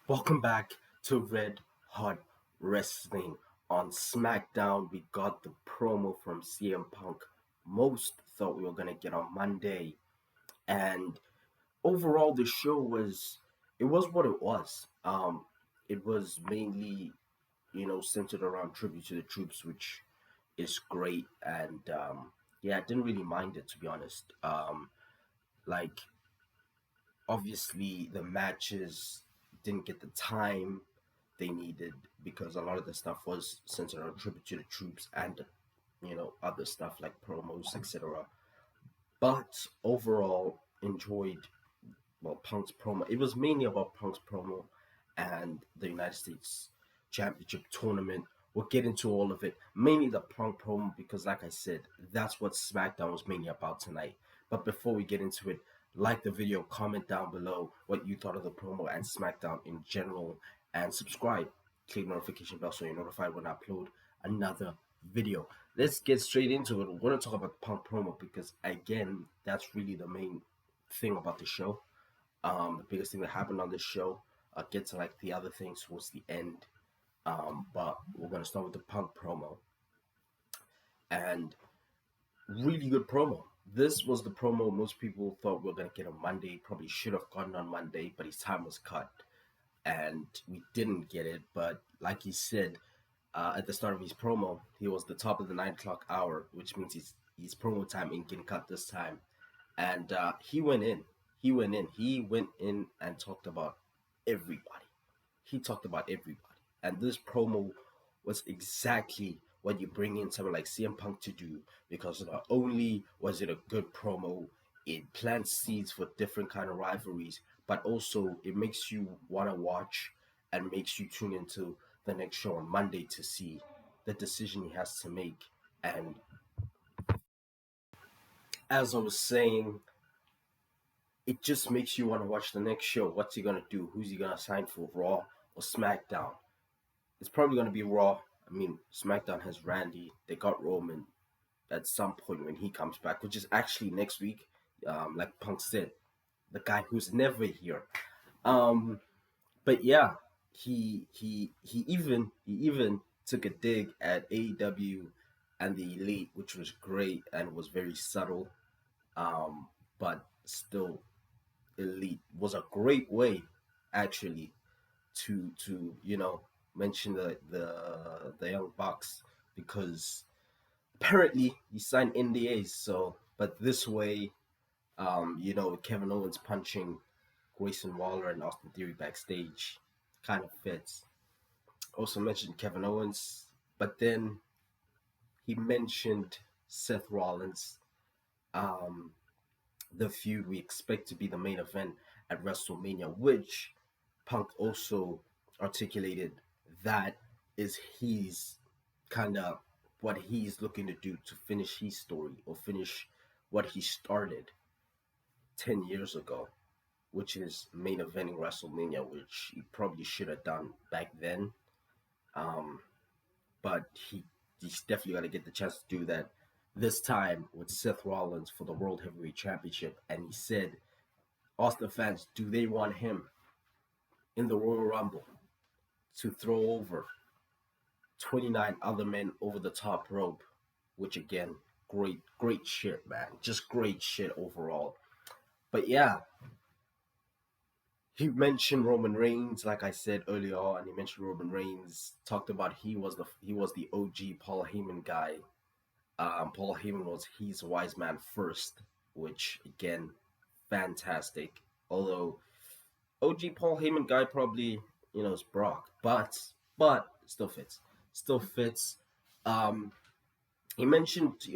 Welcome back to Red Hot Wrestling. On Smackdown, we got the promo from CM Punk. Most thought we were going to get on Monday. And overall, the show was what it was. It was mainly, centered around tribute to the troops, which is great. And yeah, I didn't really mind it, to be honest. Like, obviously the matches didn't get the time they needed because a lot of the stuff was centered on tribute to the troops and other stuff like promos, etc. But overall, enjoyed Punk's promo. It was mainly about Punk's promo and the United States Championship tournament. We'll get into all of it, mainly the Punk promo because, like I said, that's what SmackDown was mainly about tonight. But before we get into it, like the video, comment down below what you thought of the promo and SmackDown in general, and subscribe. Click notification bell so you're notified when I upload another video. Let's get straight into it. We're going to talk about the Punk promo because, again, that's really the main thing about the show. The biggest thing that happened on this show. I'll get to like the other things towards the end. But we're going to start with the Punk promo. And really good promo. This was the promo most people thought we were going to get on Monday. Probably should have gotten on Monday, but his time was cut. And we didn't get it. But like he said at the start of his promo, he was the top of the 9 o'clock hour, which means his promo time ain't getting cut this time. And he went in. He went in. He went in and talked about everybody. He talked about everybody. And this promo was exactly what you bring in someone like CM Punk to do, because not only was it a good promo, it plants seeds for different kind of rivalries, but also it makes you want to watch and makes you tune into the next show on Monday to see the decision he has to make. And as I was saying, it just makes you want to watch the next show. What's he gonna do? Who's he gonna sign for, Raw or SmackDown? It's probably gonna be Raw. I mean, SmackDown has Randy. They got Roman at some point when he comes back, which is actually next week. Like Punk said, the guy who's never here. Um, but yeah, he even took a dig at AEW and the Elite, which was great and was very subtle. But still, Elite was a great way, actually, to mention the young bucks, because apparently he signed NDAs. So, but this way, Kevin Owens punching Grayson Waller and Austin Theory backstage kind of fits. Also mentioned Kevin Owens, but then he mentioned Seth Rollins. Um, the feud we expect to be the main event at WrestleMania, which Punk also articulated that is his kind of what he's looking to do to finish his story or finish what he started 10 years ago, which is main eventing WrestleMania, which he probably should have done back then. Um, but he's definitely got to get the chance to do that this time with Seth Rollins for the World Heavyweight Championship. And he said, Austin fans, do they want him in the Royal Rumble to throw over 29 other men over the top rope? Which again, great shit, man. Just great shit overall. But yeah, he mentioned Roman Reigns, like I said earlier on. He mentioned Roman Reigns, talked about he was the OG Paul Heyman guy. Paul Heyman was he's a wise man first, which again, fantastic. Although OG Paul Heyman guy probably is Brock, but still fits, still fits. Um, he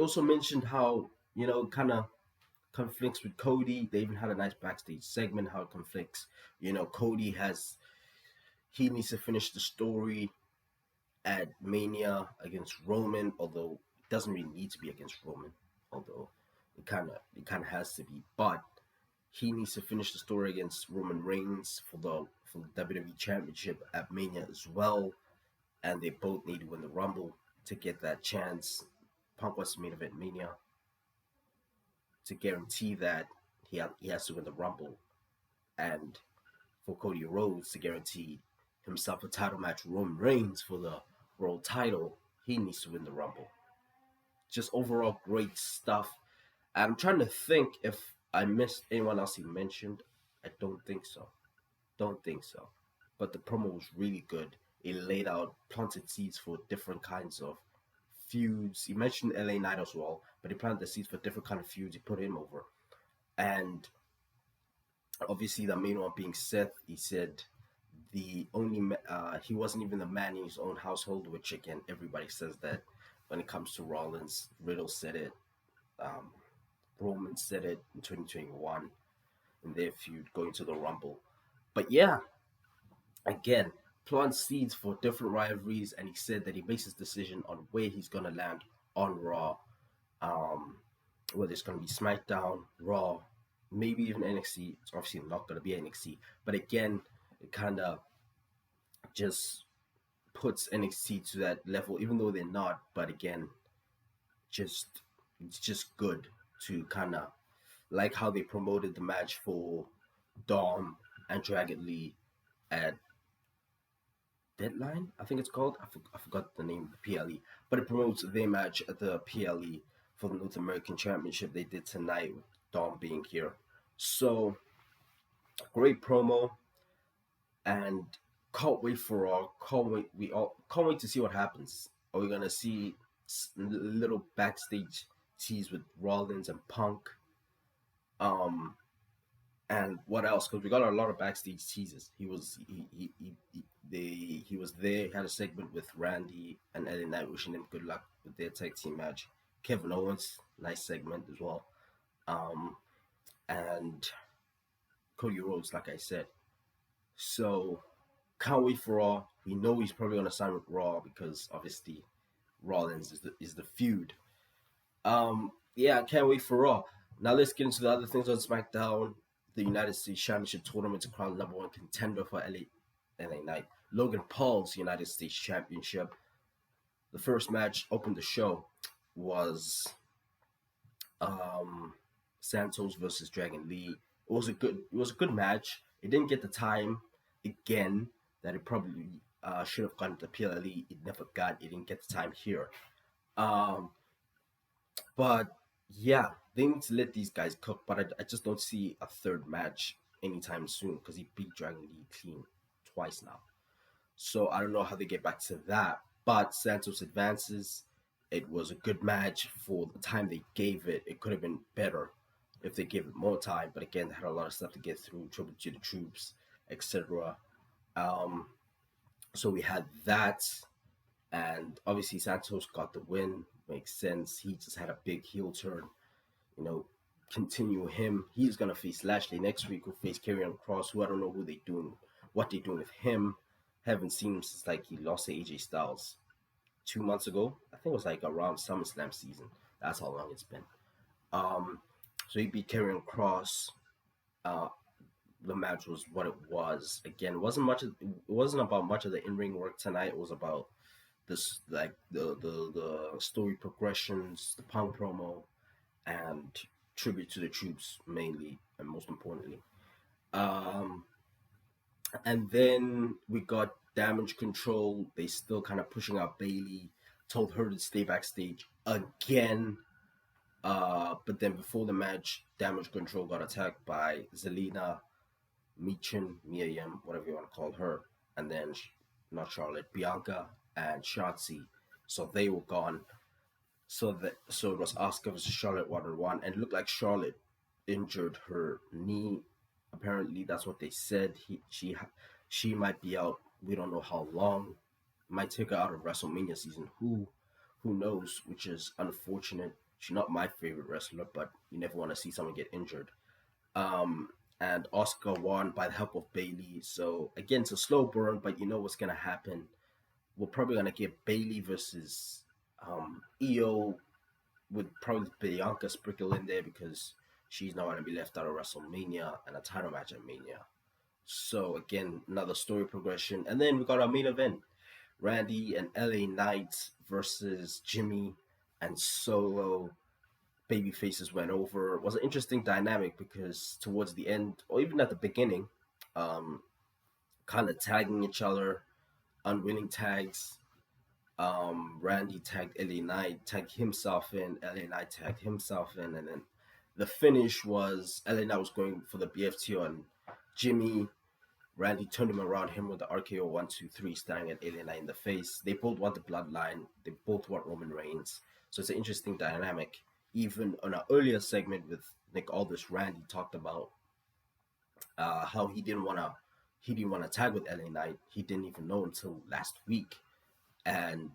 also mentioned how kind of conflicts with Cody. They even had a nice backstage segment how it conflicts. Cody he needs to finish the story at Mania against Roman, although it doesn't really need to be against Roman, although it kind of has to be. But he needs to finish the story against Roman Reigns for the WWE Championship at Mania as well, and they both need to win the Rumble to get that chance. Punk wants to main event Mania to guarantee that he has to win the Rumble, and for Cody Rhodes to guarantee himself a title match with Roman Reigns for the world title. He needs to win the Rumble. Just overall great stuff. I'm trying to think if I missed anyone else he mentioned. I don't think so. Don't think so. But the promo was really good. It laid out planted seeds for different kinds of feuds. He mentioned LA Knight as well, but he planted the seeds for different kind of feuds. He put him over. And obviously the main one being Seth, he said he wasn't even the man in his own household, which again everybody says that when it comes to Rollins. Riddle said it, um, Roman said it in 2021 in their feud going to the Rumble. But yeah, again, plant seeds for different rivalries, and he said that he makes his decision on where he's gonna land on Raw, um, whether it's gonna be SmackDown, Raw, maybe even NXT. It's obviously not gonna be NXT, but again, it kind of just puts NXT to that level, even though they're not. But again, just it's just good to kind of like how they promoted the match for Dom and Dragon Lee at Deadline, I think it's called. I forgot the name of the PLE, but it promotes their match at the PLE for the North American Championship they did tonight with Dom being here. So great promo, and can't wait for all. Can't wait to see what happens. Are we gonna see little backstage tease with Rollins and Punk? Um, and what else? Because we got a lot of backstage teases. He was there. He had a segment with Randy and LA Knight wishing them good luck with their tag team match. Kevin Owens, nice segment as well. Um, and Cody Rhodes, like I said. So can't wait for Raw. We know he's probably gonna sign with Raw because obviously Rollins is the feud. Yeah, I can't wait for Raw. Now let's get into the other things on SmackDown. The United States Championship Tournament to crown number one contender for LA Knight. Logan Paul's United States Championship. The first match opened the show was um, Santos versus Dragon Lee. It was a good match. It didn't get the time again that it probably should have gotten to PLE. It never got. It didn't get the time here. Um, but yeah, they need to let these guys cook. But I just don't see a third match anytime soon because he beat Dragon Lee clean twice now. So I don't know how they get back to that. But Santos advances. It was a good match for the time they gave it. It could have been better if they gave it more time. But again, they had a lot of stuff to get through, tribute to the troops, etc. Um, so we had that, and obviously Santos got the win. Makes sense. He just had a big heel turn. You know, continue him. He's gonna face Lashley next week. Who'll face Karrion Kross, who I don't know what they doing with him. Haven't seen him since like he lost to AJ Styles 2 months ago. I think it was like around SummerSlam season. That's how long it's been. Um, so he beat Karrion Kross. Uh, the match was what it was. Again, it wasn't about much of the in ring work tonight. It was about this like the story progressions, the Punk promo, and tribute to the troops mainly and most importantly. Um, and then we got Damage Control. They still kind of pushing out Bailey. Told her to stay backstage again. But then before the match, Damage Control got attacked by Zelina, Miriam, whatever you want to call her, and then not Charlotte, Bianca and Shotzi. So they were gone. So it was Asuka versus Charlotte 1-on-1, and it looked like Charlotte injured her knee. Apparently, that's what they said. She might be out. We don't know how long. Might take her out of WrestleMania season. Who knows? Which is unfortunate. She's not my favorite wrestler, but you never want to see someone get injured. Um, and Oscar won by the help of Bailey. So again, it's a slow burn, but you know what's gonna happen. We're probably gonna get Bailey versus Io with probably Bianca sprinkle in there because she's not gonna be left out of WrestleMania and a title match at Mania. So again, another story progression, and then we got our main event: Randy and LA Knight versus Jimmy and Solo. Baby faces went over. It was an interesting dynamic because towards the end, or even at the beginning, um, kind of tagging each other, unwilling tags. Randy tagged LA Knight, tagged himself in, LA Knight tagged himself in, and then the finish was LA Knight was going for the BFT on Jimmy. Randy turned him around, him with the RKO 1, 2, 3, staring at LA Knight in the face. They both want the bloodline. They both want Roman Reigns. So it's an interesting dynamic. Even on an earlier segment with Nick Aldis, Randy talked about how he didn't want to tag with LA Knight. He didn't even know until last week, and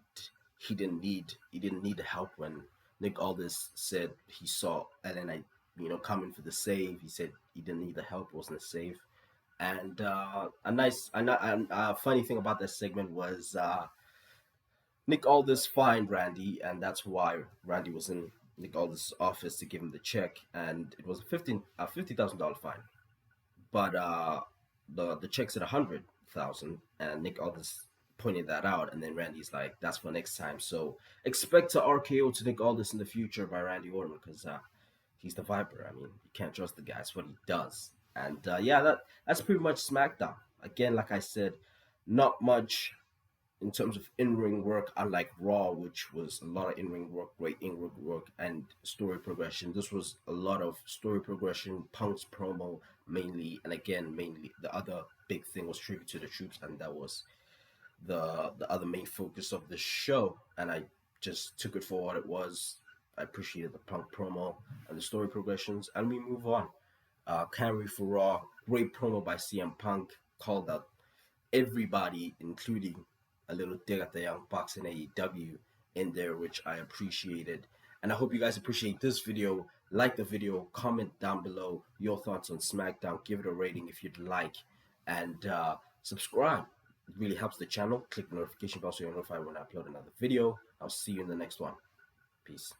he didn't need the help when Nick Aldis said he saw LA Knight, coming for the save. He said he didn't need the help; it wasn't a save. And a funny thing about this segment was Nick Aldis fined Randy, and that's why Randy was in Nick Aldis' office to give him the check, and it was a $50,000 fine. But the check's at 100,000, and Nick Aldis pointed that out, and then Randy's like, "That's for next time." So expect a RKO to Nick Aldis in the future by Randy Orton because he's the Viper. I mean, you can't trust the guy. It's what he does. And yeah, that's pretty much SmackDown. Again, like I said, not much in terms of in-ring work, unlike Raw, which was a lot of in-ring work, great in-ring work, and story progression. This was a lot of story progression, Punk's promo mainly, and again, mainly the other big thing was tribute to the troops, and that was the other main focus of the show. And I just took it for what it was. I appreciated the Punk promo and the story progressions, and we move on. Camry for Raw, great promo by CM Punk, called out everybody, including a little dig at the Young Bucks in AEW in there, which I appreciated. And I hope you guys appreciate this video. Like the video, comment down below your thoughts on SmackDown, give it a rating if you'd like, and subscribe. It really helps the channel. Click the notification bell so you're notified when I upload another video. I'll see you in the next one. Peace.